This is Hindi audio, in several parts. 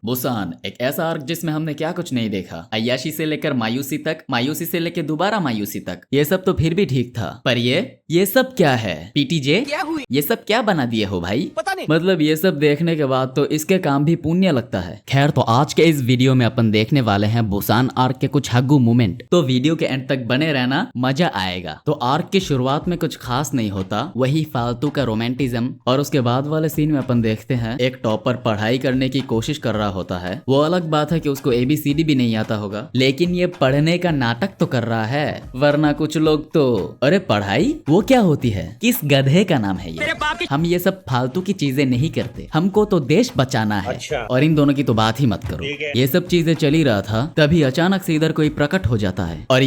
बुसान, एक ऐसा आर्क जिसमें हमने क्या कुछ नहीं देखा। अय्याशी से लेकर मायूसी तक, मायूसी से लेकर दोबारा मायूसी तक। ये सब तो फिर भी ठीक था, पर ये सब क्या है? पीटीजे क्या हुई? ये सब क्या बना दिए हो भाई? पता नहीं। मतलब ये सब देखने के बाद तो इसके काम भी पुण्य लगता है। खैर, तो आज के इस वीडियो में अपन देखने वाले हैं बुसान आर्क के कुछ हग्गू मोमेंट। तो वीडियो के एंड तक बने रहना, मजा आएगा। तो आर्क की शुरुआत में कुछ खास नहीं होता, वही फालतू का रोमांटिज्म। और उसके बाद वाले सीन में अपन देखते हैं एक टॉपर पढ़ाई करने की कोशिश कर रहा होता है। वो अलग बात है कि उसको ABCD भी नहीं आता होगा, लेकिन ये पढ़ने का नाटक तो कर रहा है। वरना कुछ लोग तो अरे पढ़ाई वो क्या होती है, किस गधे का नाम है ये? हम ये सब फालतू की चीजें नहीं करते, हमको तो देश बचाना है। अच्छा। और इन दोनों की तो बात ही मत करो। ये सब चीजें चल ही रहा था, तभी अचानक से इधर कोई प्रकट हो जाता है। और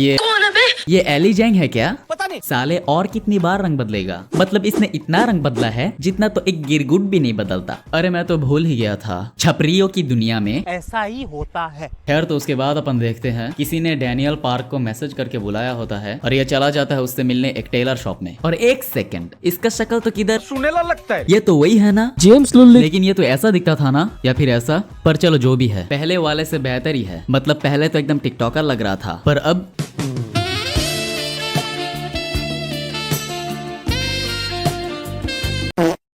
ये एली जैंग है क्या? पता नहीं। साले और कितनी बार रंग बदलेगा? मतलब इसने इतना रंग बदला है जितना तो एक गिरगुट भी नहीं बदलता। अरे मैं तो भूल ही गया था, छपरियों की दुनिया में ऐसा ही होता है। खैर, तो उसके बाद अपन देखते हैं किसी ने डैनियल पार्क को मैसेज करके बुलाया होता है और ये चला जाता है उससे मिलने एक टेलर शॉप में। और एक सेकंड, इसका शक्ल तो किधर सुनेला लगता है। ये तो वही है ना, जेम्स लुल्ली। लेकिन ये तो ऐसा दिखता था ना, या फिर ऐसा। पर चलो जो भी है, पहले वाले से बेहतर ही है। मतलब पहले तो एकदम टिकटॉकर लग रहा था, पर अब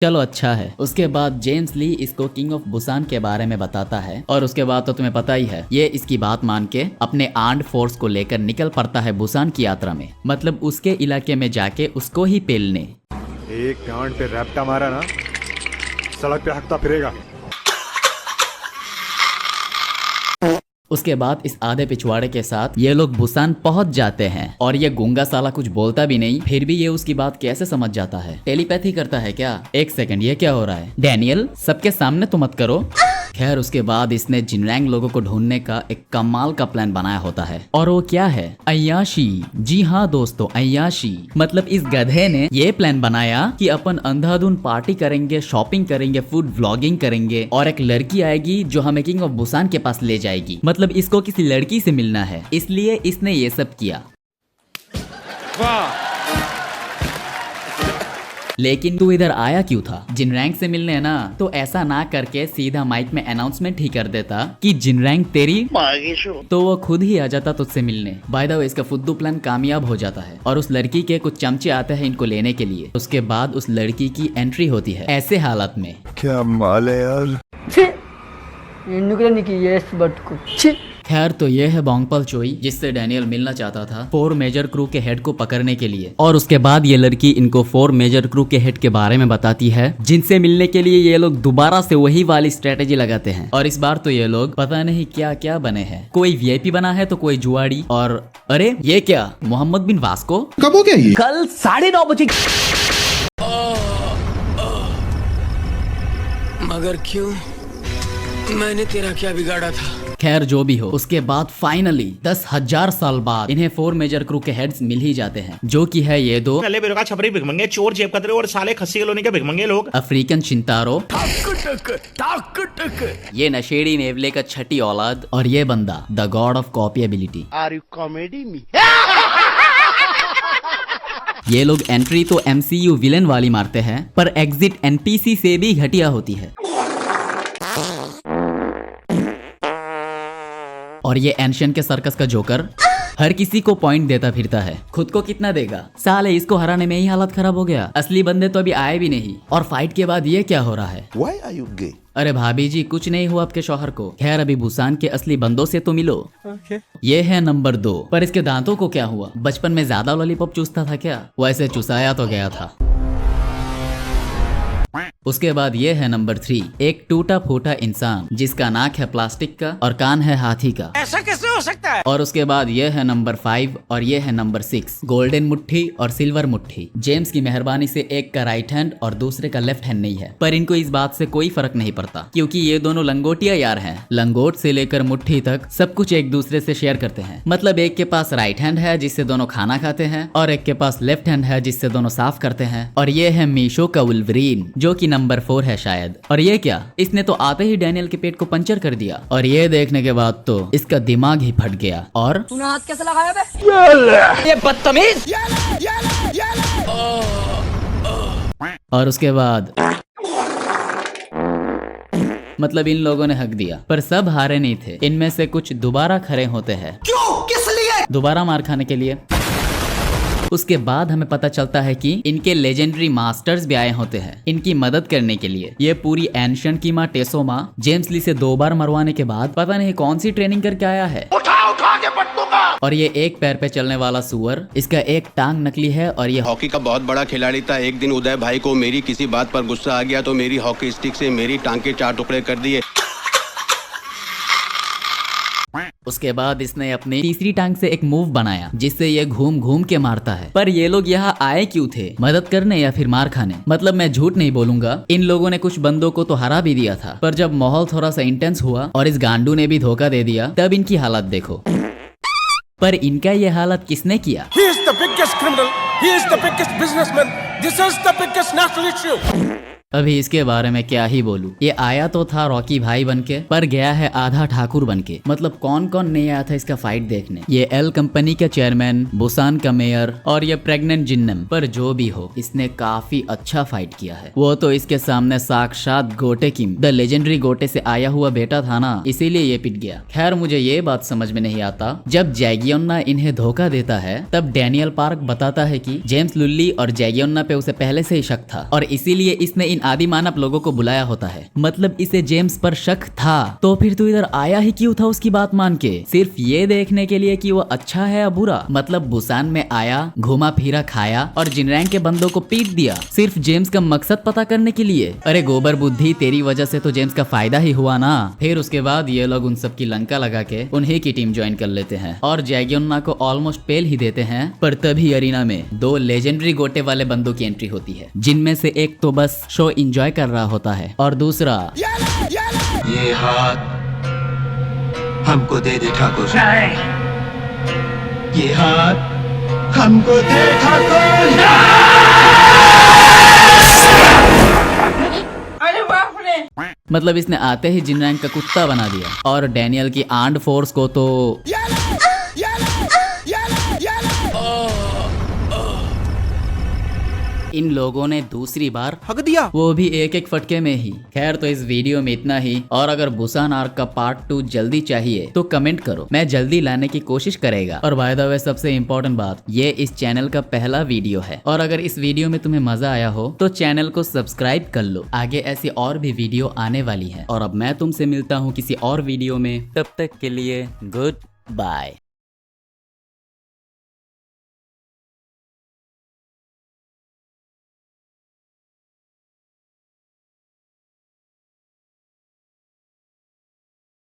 चलो अच्छा है। उसके बाद जेम्स ली इसको किंग ऑफ बुसान के बारे में बताता है। और उसके बाद तो तुम्हें पता ही है, ये इसकी बात मान के अपने आर्म्ड फोर्स को लेकर निकल पड़ता है बुसान की यात्रा में। मतलब उसके इलाके में जाके उसको ही पेलने। एक गांड पे रैप्टा मारा ना, सड़क पे हकता फिरेगा। उसके बाद इस आधे पिछवाड़े के साथ ये लोग बुसान पहुंच जाते हैं। और ये गूंगा साला कुछ बोलता भी नहीं, फिर भी ये उसकी बात कैसे समझ जाता है? टेलीपैथी करता है क्या? एक सेकंड, ये क्या हो रहा है? डैनियल, सबके सामने तो मत करो। खैर, उसके बाद इसने जिनरैंग लोगों को ढूंढने का एक कमाल का प्लान बनाया होता है। और वो क्या है? अय्याशी। जी हाँ दोस्तों, अय्याशी। मतलब इस गधे ने ये प्लान बनाया कि अपन अंधाधुन पार्टी करेंगे, शॉपिंग करेंगे, फूड व्लॉगिंग करेंगे, और एक लड़की आएगी जो हमें किंग ऑफ बुसान के पास ले जाएगी। मतलब इसको किसी लड़की से मिलना है, इसलिए इसने ये सब किया। वाह। लेकिन तू इधर आया क्यों था? जिनरैंग से मिलने ना, तो ऐसा ना करके सीधा माइक में अनाउंसमेंट ही कर देता कि जिनरैंग तेरी, तो वो खुद ही आ जाता तुझसे मिलने। बाय द वे, इसका फुद्दू प्लान कामयाब हो जाता है और उस लड़की के कुछ चमचे आते हैं इनको लेने के लिए। उसके बाद उस लड़की की एंट्री होती है ऐसे हालत में। क्या माल है यार। खैर, तो ये है बोंगपल चोई, जिससे डैनियल मिलना चाहता था 4 मेजर क्रू के हेड को पकड़ने के लिए। और उसके बाद ये लड़की इनको 4 मेजर क्रू के हेड के बारे में बताती है, जिनसे मिलने के लिए ये लोग दोबारा से वही वाली स्ट्रेटेजी लगाते हैं। और इस बार तो ये लोग पता नहीं क्या क्या बने हैं। कोई VIP बना है तो कोई जुआड़ी। और अरे ये क्या, मोहम्मद बिन वास्को? कब हो गया ये? कल 9:30 बजे। मगर क्यों? मैंने तेरा क्या बिगाड़ा था? खैर, जो भी हो, उसके बाद फाइनली 10,000 साल बाद इन्हें 4 मेजर क्रू के हेड्स मिल ही जाते हैं, जो कि है ये दो नल्ले बेरों का छपरी भिखमंगे, चोर जेब कतरे और साले खस्सी कॉलोनी के भिखमंगे लोग। अफ्रीकन चिंतारो, ये नशेड़ी नेवले का छठी औलाद, और ये बंदा the god of copyability. Are you comedy me? ये लोग एंट्री तो MCU विलेन वाली मारते हैं, पर एग्जिट NPC से भी घटिया होती है। और ये एंशियन के सर्कस का जोकर हर किसी को पॉइंट देता फिरता है। खुद को कितना देगा? साले इसको हराने में ही हालत खराब हो गया। असली बंदे तो अभी आए भी नहीं। और फाइट के बाद ये क्या हो रहा है? Why are you gay? अरे भाभी जी, कुछ नहीं हुआ आपके शौहर को। खैर, अभी बुसान के असली बंदों से तो मिलो। ये है नंबर 2। पर इसके दांतों को क्या हुआ? बचपन में ज्यादा लॉलीपॉप चूसता था क्या? वैसे चुसाया तो गया था। उसके बाद ये है नंबर 3, एक टूटा फूटा इंसान जिसका नाक है प्लास्टिक का और कान है हाथी का। ऐसा कैसे हो सकता है? और उसके बाद ये है नंबर 5 और ये है नंबर 6, गोल्डन मुट्ठी और सिल्वर मुट्ठी। जेम्स की मेहरबानी से एक का राइट हैंड और दूसरे का लेफ्ट हैंड नहीं है, पर इनको इस बात से कोई फर्क नहीं पड़ता, क्योंकि ये दोनों लंगोटिया यार हैं। लंगोट से लेकर मुट्ठी तक सब कुछ एक दूसरे से शेयर करते हैं। मतलब एक के पास राइट हैंड है जिससे दोनों खाना खाते हैं, और एक के पास लेफ्ट हैंड है जिससे दोनों साफ करते हैं। और ये है मीशो का वुल्वरीन, जो कि नंबर 4 है शायद। और ये क्या, इसने तो आते ही डैनियल के पेट को पंचर कर दिया। और ये देखने के बाद तो इसका दिमाग ही फट गया। और तूने हाथ कैसे लगाया बे? ये बदतमीज। और उसके बाद मतलब इन लोगों ने हक दिया, पर सब हारे नहीं थे। इनमें से कुछ दोबारा खड़े होते हैं। क्यों? किस लिए? दोबारा मार खाने के लिए। उसके बाद हमें पता चलता है कि इनके लेजेंडरी मास्टर्स भी आए होते हैं इनकी मदद करने के लिए। ये पूरी एंशिएंट की माँ टेसोमा जेम्स ली से 2 बार मरवाने के बाद पता नहीं कौन सी ट्रेनिंग करके आया है। उठा के पट दूंगा। और ये एक पैर पे चलने वाला सुअर, इसका एक टांग नकली है और ये हॉकी का बहुत बड़ा खिलाड़ी था। एक दिन उदय भाई को मेरी किसी बात पर गुस्सा आ गया तो मेरी हॉकी स्टिक से मेरी टांग के 4 टुकड़े कर दिए। उसके बाद इसने अपनी तीसरी टांग से एक मूव बनाया जिससे ये घूम घूम के मारता है। पर ये लोग यहाँ आए क्यों थे? मदद करने या फिर मार खाने? मतलब मैं झूठ नहीं बोलूंगा, इन लोगों ने कुछ बंदों को तो हरा भी दिया था, पर जब माहौल थोड़ा सा इंटेंस हुआ और इस गांडू ने भी धोखा दे दिया तब इनकी हालत देखो। पर इनका ये हालत किसने किया? He is the biggest criminal. He is the biggest businessman. This is the biggest national issue. अभी इसके बारे में क्या ही बोलूं। ये आया तो था रॉकी भाई बनके, पर गया है आधा ठाकुर बनके। मतलब कौन कौन नहीं आया था इसका फाइट देखने। ये एल कंपनी का चेयरमैन, बुसान का मेयर और ये प्रेग्नेंट जिन्नम। पर जो भी हो, इसने काफी अच्छा फाइट किया है। वो तो इसके सामने साक्षात गोटे किम, द लेजेंडरी गोटे से आया हुआ बेटा था ना, इसीलिए ये पिट गया। खैर मुझे ये बात समझ में नहीं आता, जब जैगियोन्ना इन्हें धोखा देता है तब डैनियल पार्क बताता है कि जेम्स लुल्ली और जैगियोन्ना पे उसे पहले से ही शक था और इसीलिए इसने इन आदि मानव लोगों को बुलाया होता है। मतलब इसे जेम्स पर शक था, तो फिर तू इधर आया ही क्यों था उसकी बात मान के? सिर्फ ये देखने के लिए कि वो अच्छा है या बुरा? मतलब बुसान में आया, घुमा फिरा खाया और जिनरैंग के बंदों को पीट दिया सिर्फ जेम्स का मकसद पता करने के लिए। अरे गोबर बुद्धि, तेरी वजह से तो जेम्स का फायदा ही हुआ ना। फिर उसके बाद ये लोग उन सब की लंका लगा के उन्हीं की टीम ज्वाइन कर लेते हैं और जैगियोन्ना को ऑलमोस्ट पेल ही देते हैं। पर तभी अरीना में 2 लेजेंडरी गोटे वाले बंदों की एंट्री होती है, जिनमें से एक तो बस शो एंजॉय कर रहा होता है और दूसरा ये हाथ हमको दे दे ठाकुर। ये हाथ हमको दे ठाकुर। मतलब इसने आते ही जिनरैंग का कुत्ता बना दिया और डैनियल की आर्म्ड फोर्स को तो इन लोगों ने दूसरी बार हक दिया, वो भी एक फटके में ही। खैर तो इस वीडियो में इतना ही, और अगर बुसान आर्क का पार्ट 2 जल्दी चाहिए तो कमेंट करो, मैं जल्दी लाने की कोशिश करेगा। और बाय द वे सबसे इम्पोर्टेंट बात, ये इस चैनल का पहला वीडियो है और अगर इस वीडियो में तुम्हें मजा आया हो तो चैनल को सब्सक्राइब कर लो, आगे ऐसी और भी वीडियो आने वाली है। और अब मैं तुमसे मिलता हूँ किसी और वीडियो में, तब तक के लिए गुड बाय।